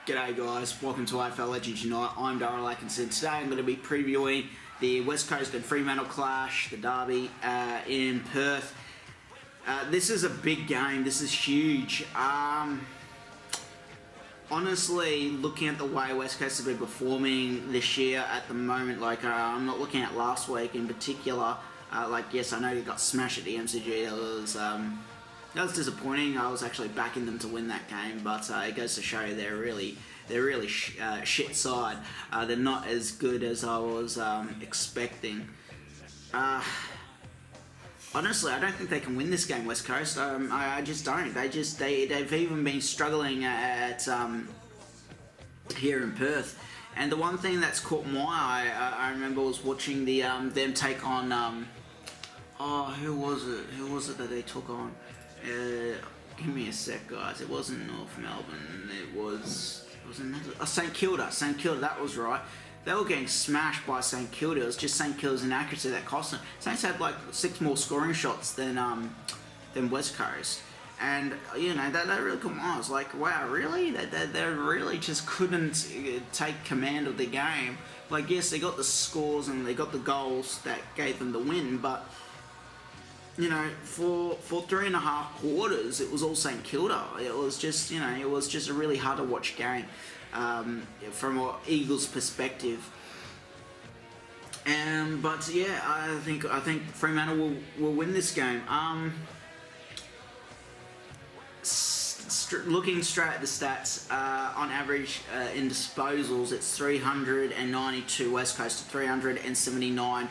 G'day guys, welcome to AFL Legends Unite. I'm Darryl Atkinson. Today I'm going to be previewing the West Coast and Fremantle clash, the derby in Perth. This is a big game, this is huge. Honestly, looking at the way West Coast have been performing this year at the moment, I'm not looking at last week in particular. Yes, I know they got smashed at the MCG. That was disappointing. I was actually backing them to win that game, but it goes to show they're really shit side. They're not as good as I was expecting. Honestly, I don't think they can win this game, West Coast. I just don't. They've even been struggling at here in Perth. And the one thing that's caught my eye, I remember was watching the them take on who was it that they took on? Give me a sec, guys. It wasn't North Melbourne. It was another. St Kilda. St Kilda. That was right. They were getting smashed by St Kilda. It was just St Kilda's inaccuracy that cost them. Saints had like 6 more scoring shots than West Coast, and that really caught my eye. I was like, wow, really? They really just couldn't take command of the game. Like, yes, they got the scores and they got the goals that gave them the win, but for 3.5 quarters, it was all St Kilda. It was just, it was just a really hard to watch game from an Eagles perspective. But yeah, I think Fremantle will win this game. Looking straight at the stats, on average in disposals, it's 392 West Coast to 379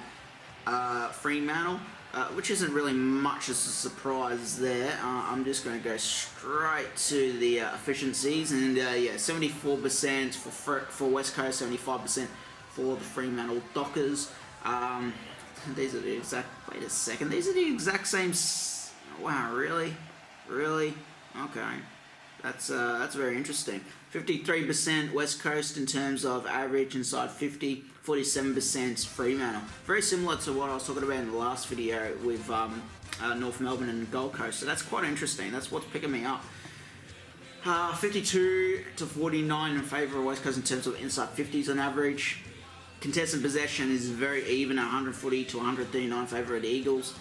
Fremantle. Which isn't really much as a surprise there. I'm just going to go straight to the efficiencies, and 74% for West Coast, 75% for the Fremantle Dockers. These are the exact. Wait a second. These are the exact same. Wow, really? Okay, that's very interesting. 53% West Coast in terms of average inside 50, 47% Fremantle. Very similar to what I was talking about in the last video with North Melbourne and Gold Coast. So that's quite interesting. That's what's picking me up. 52 to 49 in favour of West Coast in terms of inside 50s on average. Contested possession is very even, 140 to 139 in favour of the Eagles.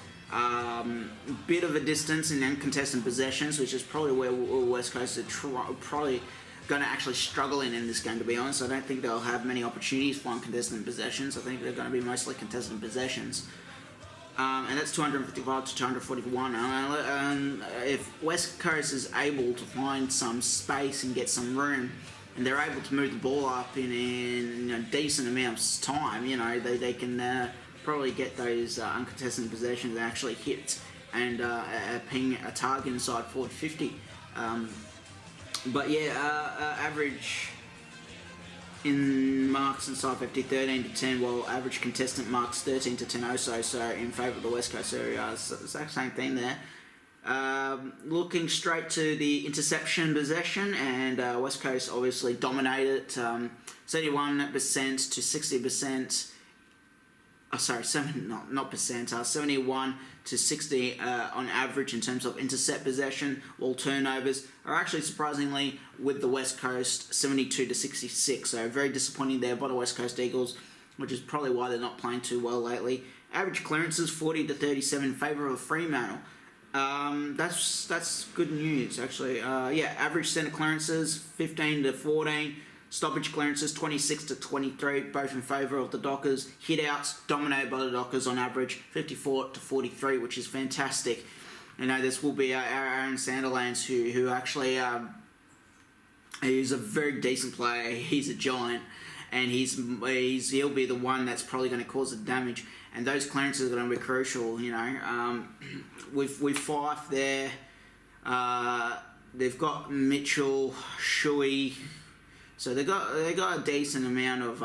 Bit of a distance in uncontested possessions, which is probably where West Coast are probably going to actually struggle in this game, to be honest. I don't think they'll have many opportunities for uncontested possessions. I think they're going to be mostly contested possessions. And that's 255 to 241. If West Coast is able to find some space and get some room, and they're able to move the ball up in a decent amount of time, they can probably get those uncontested possessions actually hit and ping a target inside forward 50. But yeah, average in marks inside 50, 13 to 10, while average contestant marks 13 to 10 also, so in favour of the West Coast area. It's the exact same thing there. Looking straight to the interception possession, and West Coast obviously dominated, 71% to 60%. 71 to 60 on average in terms of intercept possession, while turnovers are actually surprisingly with the West Coast 72 to 66. So very disappointing there by the West Coast Eagles, which is probably why they're not playing too well lately. Average clearances 40 to 37 in favour of Fremantle. That's good news actually. Average centre clearances 15 to 14. Stoppage clearances 26 to 23, both in favour of the Dockers. Hit-outs dominated by the Dockers on average 54 to 43, which is fantastic. This will be our Aaron Sandilands, who actually he's a very decent player. He's a giant, and he'll be the one that's probably going to cause the damage. And those clearances are going to be crucial. With Fife there, they've got Mitchell, Shuey. So they got a decent amount of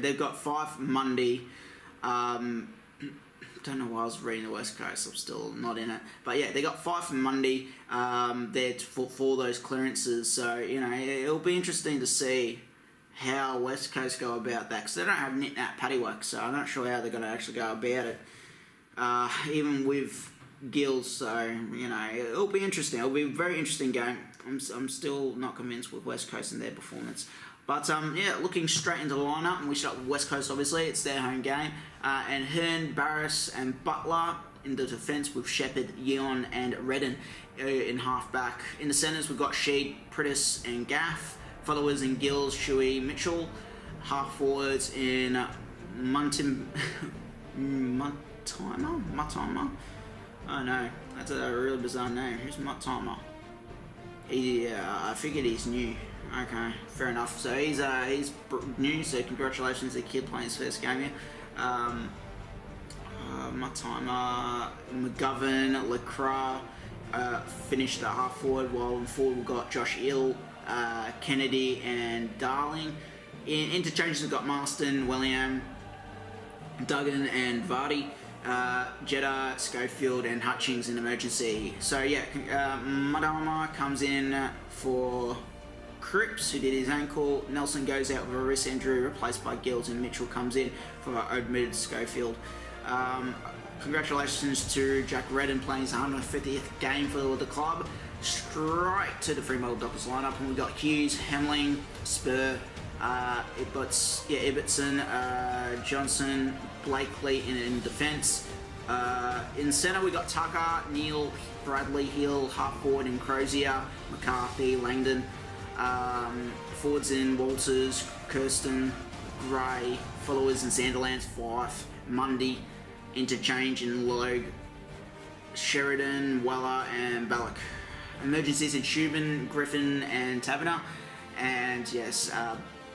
they've got Fife, Mundy. Don't know why I was reading the West Coast. I'm still not in it, but yeah, they got Fife and Mundy there for those clearances. So it'll be interesting to see how West Coast go about that, because they don't have nit-nat paddywhack. So I'm not sure how they're going to actually go about it. Even with Gills, so it'll be interesting. It'll be a very interesting game. I'm still not convinced with West Coast and their performance. But yeah, looking straight into the lineup, and we start with West Coast. Obviously, it's their home game, and Hearn, Barris, and Butler in the defence with Shepherd, Yeon, and Redden in half-back. In the centres, we've got Sheed, Pritis, and Gaff. Followers in Gills, Shuey, Mitchell. Half-forwards in Mutimer? Oh no, that's a really bizarre name. Who's Mutimer? I figured he's new. Okay, fair enough. So he's new, so congratulations to the kid playing his first game here. Mutimer, McGovern, LaCroix finished the half forward, while in forward we've got Josh Ill, Kennedy, and Darling. In interchanges we've got Marston, William, Duggan, and Vardy. Jeddah, Schofield, and Hutchings in emergency. So yeah, Madama comes in for Cripps, who did his ankle. Nelson goes out with a wrist injury, replaced by Gills, and Mitchell comes in for admitted Schofield. Congratulations to Jack Redden playing his 150th game for the club. Straight to the Fremantle Dockers lineup, and we've got Hughes, Hemling, Spur, Ibbotson, Johnson, Blakely in defence. In centre we got Tucker, Neil, Bradley, Hill, half forward in Crozier, McCarthy, Langdon. Forwards in Walters, Kirsten, Gray. Followers in Sanderlands, Fife, Mundy. Interchange in Logue, Sheridan, Weller, and Ballack. Emergencies in Shubin, Griffin, and Taverner. And yes,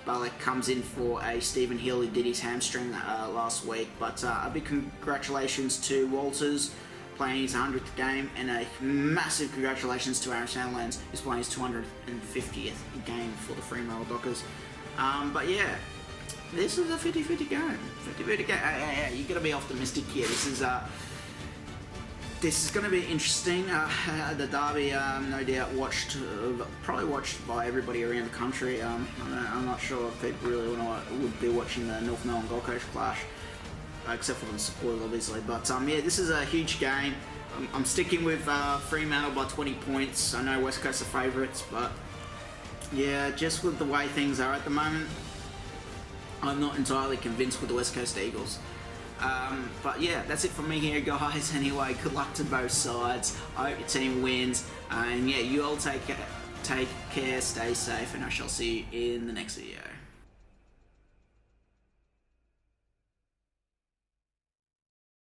Ballack comes in for a Stephen Hill who did his hamstring last week. But a big congratulations to Walters playing his 100th game, and a massive congratulations to Aaron Sanderlands who's playing his 250th game for the Fremantle Dockers. But yeah, this is a 50-50 game. 50-50 game. Hey, you got to be optimistic here. This is going to be interesting. The derby, no doubt, probably watched by everybody around the country. I'm not sure if people really would be watching the North Melbourne Gold Coast clash, except for the supporters, obviously. But yeah, this is a huge game. I'm sticking with Fremantle by 20 points. I know West Coast are favourites, but yeah, just with the way things are at the moment, I'm not entirely convinced with the West Coast Eagles. But yeah, that's it from me here, guys. Anyway, good luck to both sides. I hope your team wins. And yeah, you all take care, stay safe, and I shall see you in the next video.